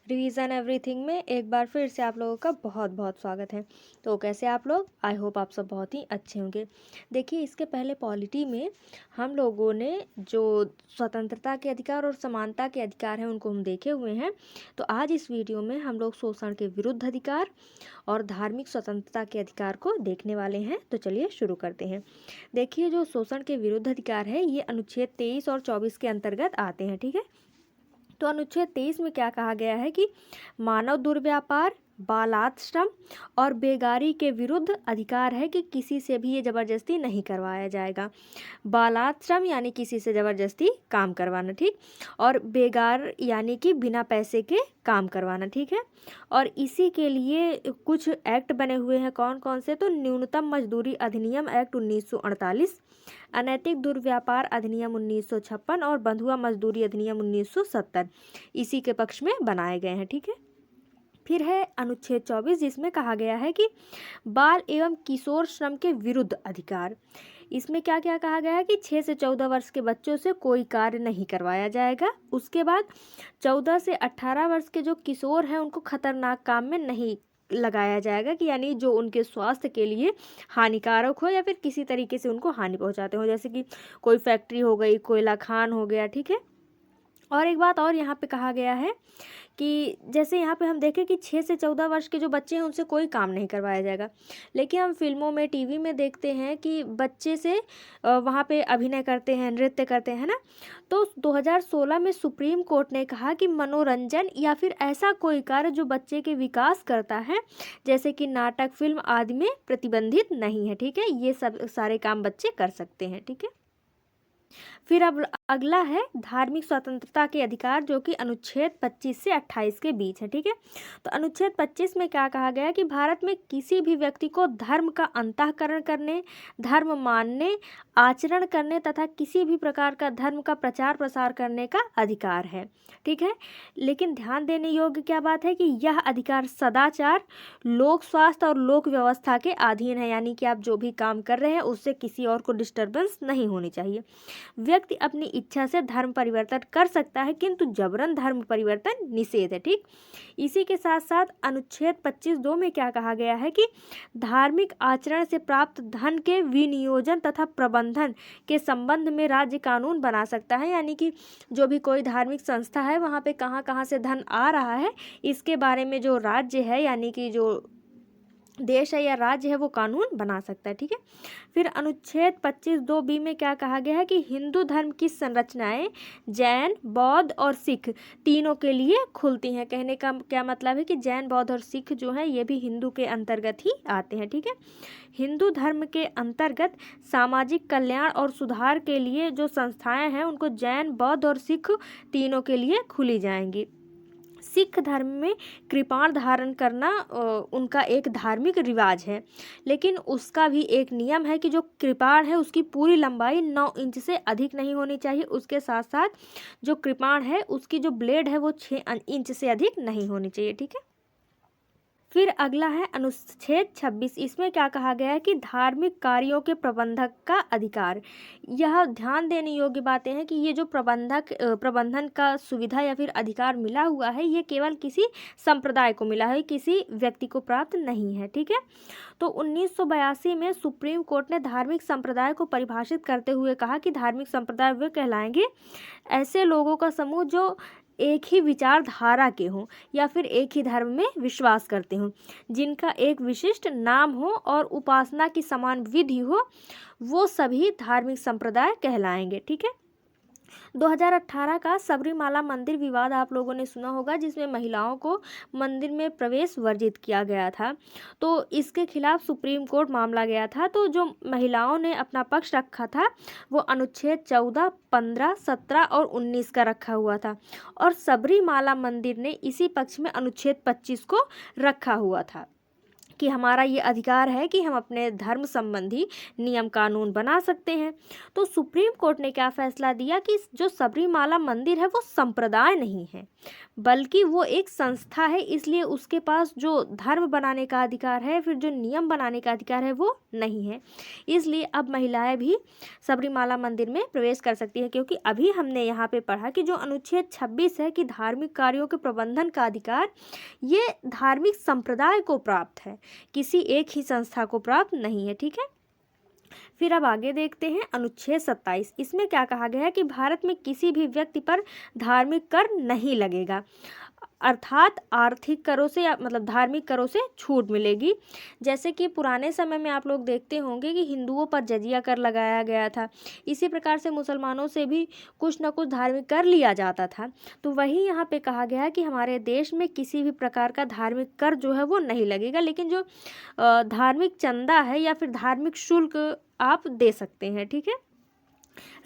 Revision everything में एक बार फिर से आप लोगों का बहुत बहुत स्वागत है। तो कैसे आप लोग? आई होप आप सब बहुत ही अच्छे होंगे। देखिए, इसके पहले पॉलिटी में हम लोगों ने जो स्वतंत्रता के अधिकार और समानता के अधिकार हैं उनको हम देखे हुए हैं। तो आज इस वीडियो में हम लोग शोषण के विरुद्ध अधिकार और धार्मिक स्वतंत्रता के अधिकार को देखने वाले हैं। तो चलिए शुरू करते हैं। देखिए, जो शोषण के विरुद्ध अधिकार है ये अनुच्छेद 23 और 24 के अंतर्गत आते हैं। ठीक है, तो अनुच्छेद 23 में क्या कहा गया है कि मानव दुर्व्यापार, बालाश्रम और बेगारी के विरुद्ध अधिकार है कि किसी से भी ये जबरदस्ती नहीं करवाया जाएगा। बालाश्रम यानी किसी से जबरदस्ती काम करवाना, ठीक, और बेगार यानी कि बिना पैसे के काम करवाना, ठीक है। और इसी के लिए कुछ एक्ट बने हुए हैं। कौन कौन से? तो न्यूनतम मजदूरी अधिनियम एक्ट 1948, अनैतिक दुर्व्यापार अधिनियम 1956 और बंधुआ मजदूरी अधिनियम 1970 इसी के पक्ष में बनाए गए हैं। ठीक है, फिर है अनुच्छेद 24 जिसमें कहा गया है कि बाल एवं किशोर श्रम के विरुद्ध अधिकार। इसमें क्या क्या कहा गया है कि 6 से 14 वर्ष के बच्चों से कोई कार्य नहीं करवाया जाएगा। उसके बाद 14 से 18 वर्ष के जो किशोर हैं उनको खतरनाक काम में नहीं लगाया जाएगा, कि यानी जो उनके स्वास्थ्य के लिए हानिकारक हो या फिर किसी तरीके से उनको हानि पहुंचाते हो, जैसे कि कोई फैक्ट्री हो गई, कोयला खान हो गया। ठीक है, और एक बात और यहाँ पे कहा गया है कि जैसे यहाँ पे हम देखें कि 6 से 14 वर्ष के जो बच्चे हैं उनसे कोई काम नहीं करवाया जाएगा, लेकिन हम फिल्मों में, टीवी में देखते हैं कि बच्चे से वहाँ पे अभिनय करते हैं, नृत्य करते हैं ना। तो 2016 में सुप्रीम कोर्ट ने कहा कि मनोरंजन या फिर ऐसा कोई कार्य जो बच्चे के विकास करता है, जैसे कि नाटक, फिल्म आदि में प्रतिबंधित नहीं है। ठीक है, ये सब सारे काम बच्चे कर सकते हैं। ठीक है, फिर अब अगला है धार्मिक स्वतंत्रता के अधिकार, जो कि अनुच्छेद 25 से 28 के बीच है। ठीक है, तो अनुच्छेद 25 में क्या कहा गया कि भारत में किसी भी व्यक्ति को धर्म का अंतःकरण करने, धर्म मानने, आचरण करने तथा किसी भी प्रकार का धर्म का प्रचार प्रसार करने का अधिकार है। ठीक है, लेकिन ध्यान देने योग्य क्या बात है कि यह अधिकार सदाचार, लोक स्वास्थ्य और लोक व्यवस्था के अधीन है, यानी कि आप जो भी काम कर रहे हैं उससे किसी और को डिस्टर्बेंस नहीं होनी चाहिए। व्यक्ति अपनी इच्छा से धर्म परिवर्तन कर सकता है, किंतु जबरन धर्म परिवर्तन निषेध है। ठीक, इसी के साथ साथ अनुच्छेद 25(2) में क्या कहा गया है कि धार्मिक आचरण से प्राप्त धन के विनियोजन तथा प्रबंधन के संबंध में राज्य कानून बना सकता है, यानी कि जो भी कोई धार्मिक संस्था है वहाँ पे कहाँ कहाँ से धन आ रहा है इसके बारे में जो राज्य है, यानी कि जो देश है या राज्य है, वो कानून बना सकता है। ठीक है, फिर अनुच्छेद 25(2)(b) में क्या कहा गया है कि हिंदू धर्म की संरचनाएं जैन, बौद्ध और सिख तीनों के लिए खुलती हैं। कहने का क्या मतलब है कि जैन, बौद्ध और सिख जो हैं ये भी हिंदू के अंतर्गत ही आते हैं। ठीक है, हिंदू धर्म के अंतर्गत सामाजिक कल्याण और सुधार के लिए जो संस्थाएं हैं उनको जैन, बौद्ध और सिख तीनों के लिए खुली जाएंगी। सिख धर्म में कृपाण धारण करना उनका एक धार्मिक रिवाज है, लेकिन उसका भी एक नियम है कि जो कृपाण है उसकी पूरी लंबाई 9 इंच से अधिक नहीं होनी चाहिए। उसके साथ साथ जो कृपाण है उसकी जो ब्लेड है वो 6 इंच से अधिक नहीं होनी चाहिए। ठीक है, फिर अगला है अनुच्छेद 26। इसमें क्या कहा गया है कि धार्मिक कार्यों के प्रबंधक का अधिकार। यह ध्यान देने योग्य बातें हैं कि ये जो प्रबंधन का सुविधा या फिर अधिकार मिला हुआ है ये केवल किसी संप्रदाय को मिला है, किसी व्यक्ति को प्राप्त नहीं है। ठीक है, तो 1982 में सुप्रीम कोर्ट ने धार्मिक संप्रदाय को परिभाषित करते हुए कहा कि धार्मिक संप्रदाय वे कहलाएंगे ऐसे लोगों का समूह जो एक ही विचारधारा के हों या फिर एक ही धर्म में विश्वास करते हों, जिनका एक विशिष्ट नाम हो और उपासना की समान विधि हो, वो सभी धार्मिक संप्रदाय कहलाएंगे। ठीक है, 2018 का सबरीमाला मंदिर विवाद आप लोगों ने सुना होगा, जिसमें महिलाओं को मंदिर में प्रवेश वर्जित किया गया था। तो इसके खिलाफ सुप्रीम कोर्ट मामला गया था। तो जो महिलाओं ने अपना पक्ष रखा था वो अनुच्छेद 14, 15, 17 और 19 का रखा हुआ था, और सबरीमाला मंदिर ने इसी पक्ष में अनुच्छेद 25 को रखा हुआ था। कि हमारा ये अधिकार है कि हम अपने धर्म संबंधी नियम कानून बना सकते हैं। तो सुप्रीम कोर्ट ने क्या फैसला दिया कि जो सबरीमाला मंदिर है वो संप्रदाय नहीं है, बल्कि वो एक संस्था है, इसलिए उसके पास जो धर्म बनाने का अधिकार है, फिर जो नियम बनाने का अधिकार है वो नहीं है। इसलिए अब महिलाएं भी सबरीमाला मंदिर में प्रवेश कर सकती है, क्योंकि अभी हमने यहाँ पे पढ़ा कि जो अनुच्छेद 26 है कि धार्मिक कार्यों के प्रबंधन का अधिकार ये धार्मिक संप्रदाय को प्राप्त है, किसी एक ही संस्था को प्राप्त नहीं है। ठीक है, फिर अब आगे देखते हैं अनुच्छेद 27। इसमें क्या कहा गया है कि भारत में किसी भी व्यक्ति पर धार्मिक कर नहीं लगेगा, अर्थात आर्थिक करों से या मतलब धार्मिक करों से छूट मिलेगी। जैसे कि पुराने समय में आप लोग देखते होंगे कि हिंदुओं पर जजिया कर लगाया गया था, इसी प्रकार से मुसलमानों से भी कुछ न कुछ धार्मिक कर लिया जाता था। तो वही यहाँ पे कहा गया है कि हमारे देश में किसी भी प्रकार का धार्मिक कर जो है वो नहीं लगेगा, लेकिन जो धार्मिक चंदा है या फिर धार्मिक शुल्क आप दे सकते हैं। ठीक है,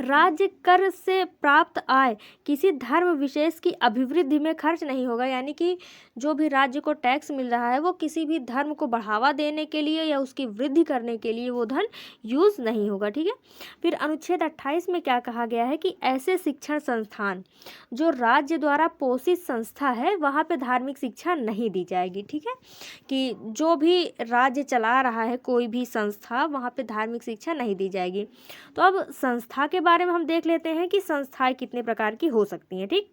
राज्य कर से प्राप्त आय किसी धर्म विशेष की अभिवृद्धि में खर्च नहीं होगा, यानी कि जो भी राज्य को टैक्स मिल रहा है वो किसी भी धर्म को बढ़ावा देने के लिए या उसकी वृद्धि करने के लिए वो धन यूज नहीं होगा। ठीक है, फिर अनुच्छेद 28 में क्या कहा गया है कि ऐसे शिक्षण संस्थान जो राज्य द्वारा पोषित संस्था है वहाँ पे धार्मिक शिक्षा नहीं दी जाएगी। ठीक है, कि जो भी राज्य चला रहा है कोई भी संस्था, वहाँ पे धार्मिक शिक्षा नहीं दी जाएगी। तो अब संस्था के बारे में हम देख लेते हैं कि संस्थाएं कितने प्रकार की हो सकती हैं। ठीक,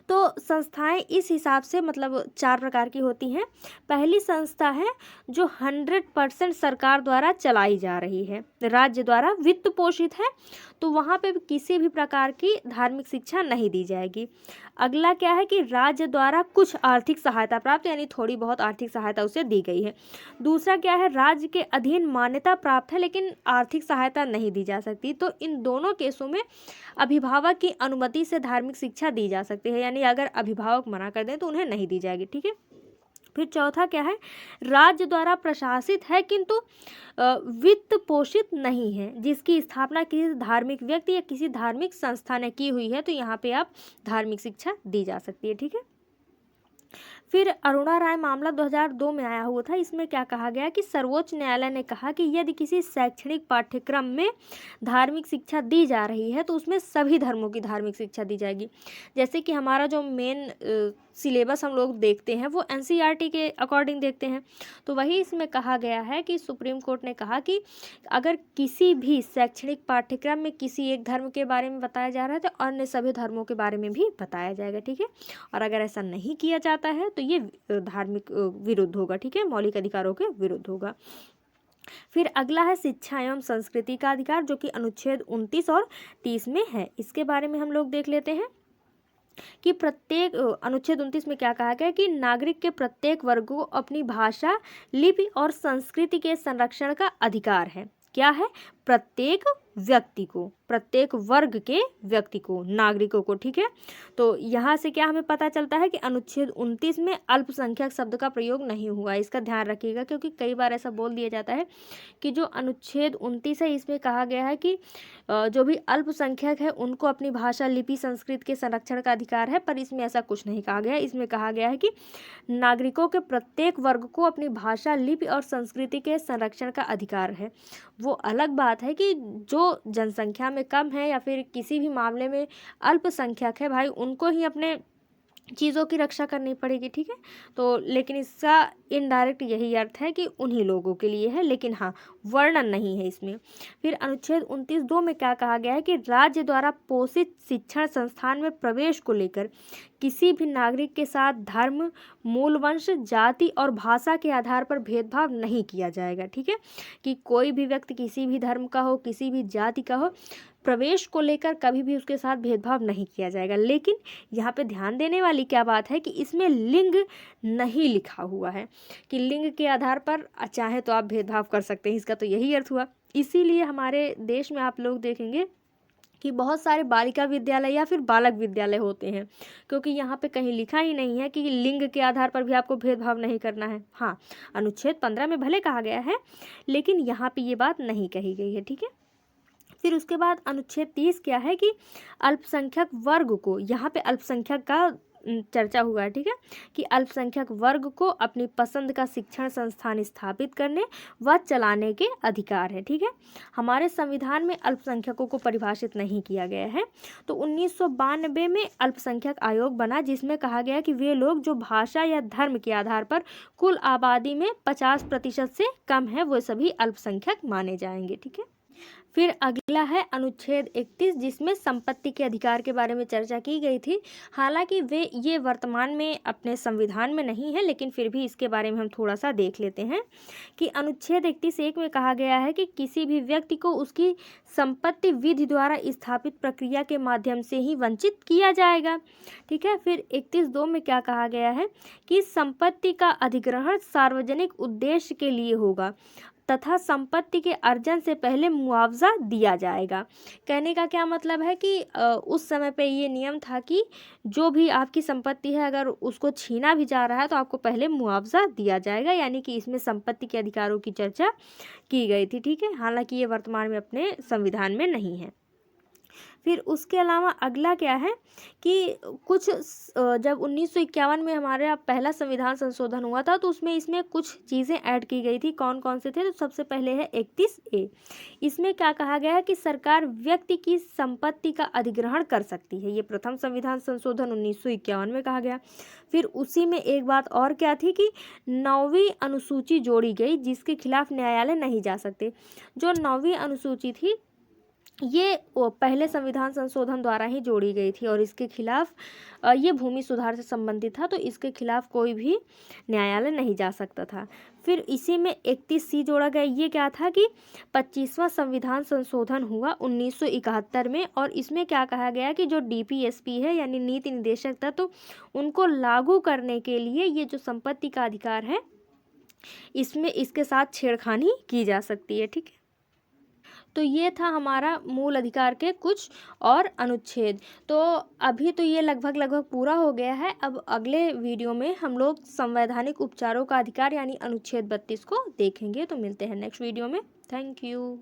तो संस्थाएं इस हिसाब से मतलब 4 प्रकार की होती हैं। पहली संस्था है जो 100% सरकार द्वारा चलाई जा रही है, राज्य द्वारा वित्त पोषित है, तो वहाँ पे किसी भी प्रकार की धार्मिक शिक्षा नहीं दी जाएगी। अगला क्या है कि राज्य द्वारा कुछ आर्थिक सहायता प्राप्त, यानी थोड़ी बहुत आर्थिक सहायता उसे दी गई है। दूसरा क्या है, राज्य के अधीन मान्यता प्राप्त है लेकिन आर्थिक सहायता नहीं दी जा सकती। तो इन दोनों केसों में अभिभावक की अनुमति से धार्मिक शिक्षा दी जा सकती है, यानी अगर अभिभावक मना कर दें तो उन्हें नहीं दी जाएगी। ठीक है, फिर चौथा क्या है, राज्य द्वारा प्रशासित है किंतु वित्त पोषित नहीं है, जिसकी स्थापना किसी धार्मिक व्यक्ति या किसी धार्मिक संस्था ने की हुई है, तो यहाँ पे आप धार्मिक शिक्षा दी जा सकती है। ठीक है, फिर अरुणा राय मामला 2002 में आया हुआ था। इसमें क्या कहा गया कि सर्वोच्च न्यायालय ने कहा कि यदि किसी शैक्षणिक पाठ्यक्रम में धार्मिक शिक्षा दी जा रही है तो उसमें सभी धर्मों की धार्मिक शिक्षा दी जाएगी। जैसे कि हमारा जो मेन सिलेबस हम लोग देखते हैं वो NCERT के अकॉर्डिंग देखते हैं, तो वही इसमें कहा गया है कि सुप्रीम कोर्ट ने कहा कि अगर किसी भी शैक्षणिक पाठ्यक्रम में किसी एक धर्म के बारे में बताया जा रहा है तो अन्य सभी धर्मों के बारे में भी बताया जाएगा। ठीक है, और अगर ऐसा नहीं किया जाता है तो ये धार्मिक विरुद्ध होगा। ठीक है, मौलिक अधिकारों के विरुद्ध होगा। फिर अगला है शिक्षा एवं संस्कृति का अधिकार, जो कि अनुच्छेद 29 और 30 में है। इसके बारे में हम लोग देख लेते हैं कि प्रत्येक अनुच्छेद 29 में क्या कहा गया है कि नागरिक के प्रत्येक वर्ग को अपनी भाषा, लिपि और संस्कृति के संरक्षण का अधिकार है। क्या है, प्रत्येक व्यक्ति को, प्रत्येक वर्ग के व्यक्ति को, नागरिकों को। ठीक है, तो यहाँ से क्या हमें पता चलता है कि अनुच्छेद 29 में अल्पसंख्यक शब्द का प्रयोग नहीं हुआ। इसका ध्यान रखिएगा, क्योंकि कई बार ऐसा बोल दिया जाता है कि जो अनुच्छेद 29 है इसमें कहा गया है कि जो भी अल्पसंख्यक है उनको अपनी भाषा, लिपि, संस्कृति के संरक्षण का अधिकार है, पर इसमें ऐसा कुछ नहीं कहा गया है। इसमें कहा गया है कि नागरिकों के प्रत्येक वर्ग को अपनी भाषा, लिपि और संस्कृति के संरक्षण का अधिकार है। वो अलग बात है कि जो जनसंख्या में कम है या फिर किसी भी मामले में अल्पसंख्यक है, भाई उनको ही अपने चीज़ों की रक्षा करनी पड़ेगी। ठीक है, तो लेकिन इसका इनडायरेक्ट यही अर्थ है कि उन्हीं लोगों के लिए है, लेकिन हाँ वर्णन नहीं है इसमें। फिर अनुच्छेद 29(2) में क्या कहा गया है कि राज्य द्वारा पोषित शिक्षण संस्थान में प्रवेश को लेकर किसी भी नागरिक के साथ धर्म, मूल वंश, जाति और भाषा के आधार पर भेदभाव नहीं किया जाएगा। ठीक है, कि कोई भी व्यक्ति किसी भी धर्म का हो, किसी भी जाति का हो, प्रवेश को लेकर कभी भी उसके साथ भेदभाव नहीं किया जाएगा। लेकिन यहाँ पे ध्यान देने वाली क्या बात है कि इसमें लिंग नहीं लिखा हुआ है कि लिंग के आधार पर चाहे तो आप भेदभाव कर सकते हैं, इसका तो यही अर्थ हुआ। इसीलिए हमारे देश में आप लोग देखेंगे कि बहुत सारे बालिका विद्यालय या फिर बालक विद्यालय होते हैं, क्योंकि यहाँ पे कहीं लिखा ही नहीं है कि लिंग के आधार पर भी आपको भेदभाव नहीं करना है। हाँ, अनुच्छेद 15 में भले कहा गया है, लेकिन यहाँ पे ये बात नहीं कही गई है। ठीक है, फिर उसके बाद अनुच्छेद 30 क्या है कि अल्पसंख्यक वर्ग को, यहाँ पे अल्पसंख्यक का चर्चा हुआ है, ठीक है, कि अल्पसंख्यक वर्ग को अपनी पसंद का शिक्षण संस्थान स्थापित करने व चलाने के अधिकार है, ठीक है। हमारे संविधान में अल्पसंख्यकों को परिभाषित नहीं किया गया है। तो 1992 में अल्पसंख्यक आयोग बना, जिसमें कहा गया कि वे लोग जो भाषा या धर्म के आधार पर कुल आबादी में 50% से कम है, वो सभी अल्पसंख्यक माने जाएंगे, ठीक है। फिर अगला है अनुच्छेद 31, जिसमें संपत्ति के अधिकार के बारे में चर्चा की गई थी। हालांकि ये वर्तमान में अपने संविधान में नहीं है, लेकिन फिर भी इसके बारे में हम थोड़ा सा देख लेते हैं कि अनुच्छेद 31(1) में कहा गया है कि किसी भी व्यक्ति को उसकी संपत्ति विधि द्वारा स्थापित प्रक्रिया के माध्यम से ही वंचित किया जाएगा, ठीक है। फिर 31(2) में क्या कहा गया है कि संपत्ति का अधिग्रहण सार्वजनिक उद्देश्य के लिए होगा तथा संपत्ति के अर्जन से पहले मुआवजा दिया जाएगा। कहने का क्या मतलब है कि उस समय पे ये नियम था कि जो भी आपकी संपत्ति है, अगर उसको छीना भी जा रहा है तो आपको पहले मुआवजा दिया जाएगा, यानी कि इसमें संपत्ति के अधिकारों की चर्चा की गई थी, ठीक है। हालांकि ये वर्तमान में अपने संविधान में नहीं है। फिर उसके अलावा अगला क्या है कि कुछ जब 1951 में हमारा पहला संविधान संशोधन हुआ था, तो इसमें कुछ चीज़ें ऐड की गई थी। कौन कौन से थे? तो सबसे पहले है 31(a). इसमें क्या कहा गया है कि सरकार व्यक्ति की संपत्ति का अधिग्रहण कर सकती है। ये प्रथम संविधान संशोधन 1951 में कहा गया। फिर उसी में एक बात और क्या थी कि 9वीं अनुसूची जोड़ी गई, जिसके खिलाफ न्यायालय नहीं जा सकते। जो 9वीं अनुसूची थी, ये पहले संविधान संशोधन द्वारा ही जोड़ी गई थी और इसके खिलाफ ये भूमि सुधार से संबंधित था, तो इसके खिलाफ कोई भी न्यायालय नहीं जा सकता था। फिर इसी में 31(c) जोड़ा गया। ये क्या था कि 25वां संविधान संशोधन हुआ 1971 में, और इसमें क्या कहा गया कि जो DPSP है, यानी नीति निदेशक तत्व, तो उनको लागू करने के लिए ये जो संपत्ति का अधिकार है, इसमें इसके साथ छेड़खानी की जा सकती है, ठीक है। तो ये था हमारा मूल अधिकार के कुछ और अनुच्छेद। तो अभी तो ये लगभग पूरा हो गया है। अब अगले वीडियो में हम लोग संवैधानिक उपचारों का अधिकार यानी अनुच्छेद 32 को देखेंगे। तो मिलते हैं नेक्स्ट वीडियो में। Thank you.